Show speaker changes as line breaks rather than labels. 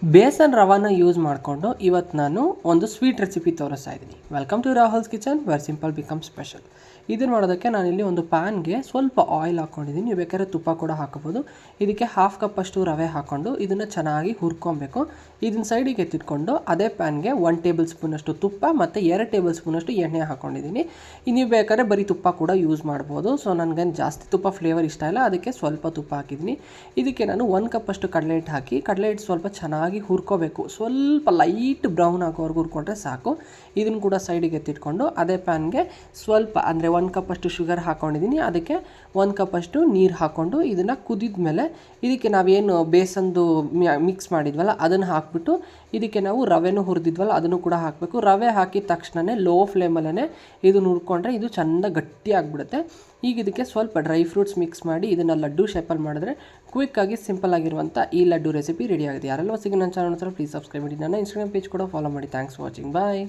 Besan ರವಾನ use ಮಾಡಿಕೊಂಡು ಇವತ್ತು ನಾನು ಒಂದು ಸ್ವೀಟ್ ರೆಸಿಪಿ ತೋರಿಸ್ತಾ ಇದ್ದೀನಿ. Welcome to Rahul's kitchen where simple become special. ಇದನ್ನು ಮಾಡೋದಕ್ಕೆ ನಾನಿಲ್ಲಿ ಒಂದು ಪ್ಯಾನ್ಗೆ ಸ್ವಲ್ಪ ಆಯಿಲ್ ಹಾಕ್ಕೊಂಡಿದ್ದೀನಿ. ನೀವು ಬೇಕಾದ್ರೆ ತುಪ್ಪ ಕೂಡ ಹಾಕೋಬೋದು. ಇದಕ್ಕೆ 1/2 ಕಪ್ಪಷ್ಟು ರವೆ ಹಾಕ್ಕೊಂಡು ಇದನ್ನು ಚೆನ್ನಾಗಿ ಹುರ್ಕೊಬೇಕು. ಇದನ್ನ ಸೈಡಿಗೆ ಎತ್ತಿಟ್ಕೊಂಡು ಅದೇ ಪ್ಯಾನ್ಗೆ 1 ಟೇಬಲ್ ಸ್ಪೂನಷ್ಟು ತುಪ್ಪ ಮತ್ತು 2 ಟೇಬಲ್ ಸ್ಪೂನಷ್ಟು ಎಣ್ಣೆ ಹಾಕ್ಕೊಂಡಿದ್ದೀನಿ. ನೀವು ಬೇಕಾದ್ರೆ ಬರೀ ತುಪ್ಪ ಕೂಡ ಯೂಸ್ ಮಾಡ್ಬೋದು. ಸೊ ನನಗೇನು ಜಾಸ್ತಿ ತುಪ್ಪ ಫ್ಲೇವರ್ ಇಷ್ಟ ಇಲ್ಲ, ಅದಕ್ಕೆ ಸ್ವಲ್ಪ ತುಪ್ಪ ಹಾಕಿದ್ದೀನಿ. ಇದಕ್ಕೆ ನಾನು 1 ಕಪ್ಪಷ್ಟು ಕಡಲೆ ಹಿಟ್ಟು ಹಾಕಿ ಕಡಲೆ ಹಿಟ್ಟು ಸ್ವಲ್ಪ ಚೆನ್ನಾಗಿ ಹುರ್ಕೋಬೇಕು. ಸ್ವಲ್ಪ ಲೈಟ್ ಬ್ರೌನ್ ಆಗೋವರೆಗೂ ಹುರ್ಕೊಂಡ್ರೆ ಸಾಕು. ಇದನ್ನು ಕೂಡ ಸೈಡಿಗೆ ಎತ್ತಿಟ್ಕೊಂಡು ಅದೇ ಪ್ಯಾನ್ಗೆ ಸ್ವಲ್ಪ ಅಂದರೆ 1 ಕಪ್ಪಷ್ಟು ಶುಗರ್ ಹಾಕ್ಕೊಂಡಿದ್ದೀನಿ. ಅದಕ್ಕೆ 1 ಕಪ್ಪಷ್ಟು ನೀರು ಹಾಕ್ಕೊಂಡು ಇದನ್ನು ಕುದಿದ ಮೇಲೆ ಇದಕ್ಕೆ ನಾವೇನು ಬೇಸನ್ದು ಮಿಕ್ಸ್ ಮಾಡಿದ್ವಲ್ಲ ಅದನ್ನು ಹಾಕ್ಬಿಟ್ಟು ಇದಕ್ಕೆ ನಾವು ರವೆನೂ ಹುರಿದಿದ್ವಲ್ಲ ಅದನ್ನು ಕೂಡ ಹಾಕಬೇಕು. ರವೆ ಹಾಕಿದ ತಕ್ಷಣವೇ ಲೋ ಫ್ಲೇಮಲ್ಲೇ ಇದನ್ನು ಹುರ್ಕೊಂಡ್ರೆ ಇದು ಚೆಂದ ಗಟ್ಟಿ ಆಗಿಬಿಡುತ್ತೆ. ಈಗ ಇದಕ್ಕೆ ಸ್ವಲ್ಪ ಡ್ರೈ ಫ್ರೂಟ್ಸ್ ಮಿಕ್ಸ್ ಮಾಡಿ ಇದನ್ನು ಲಡ್ಡು ಶೇಪಲ್ಲಿ ಮಾಡಿದ್ರೆ ಕ್ವಿಕ್ಕಾಗಿ ಸಿಂಪಲ್ ಆಗಿರುವಂಥ ಈ ಲಡ್ಡು ರೆಸಿಪಿ ರೆಡಿ ಆಗಿದೆ. ಯಾರೆಲ್ಲ ಹೊಸಗೆ ನನ್ನ ಚಾನಲ್ ಪ್ಲೀಸ್ ಸಬ್ಸ್ಕ್ರೈಬ್ ಮಾಡಿ. ನನ್ನ ಇನ್ಸ್ಟಾಗ್ರಾಮ್ ಪೇಜ್ ಕೂಡ ಫಾಲೋ ಮಾಡಿ. Thanks for watching. ಬಾಯ್.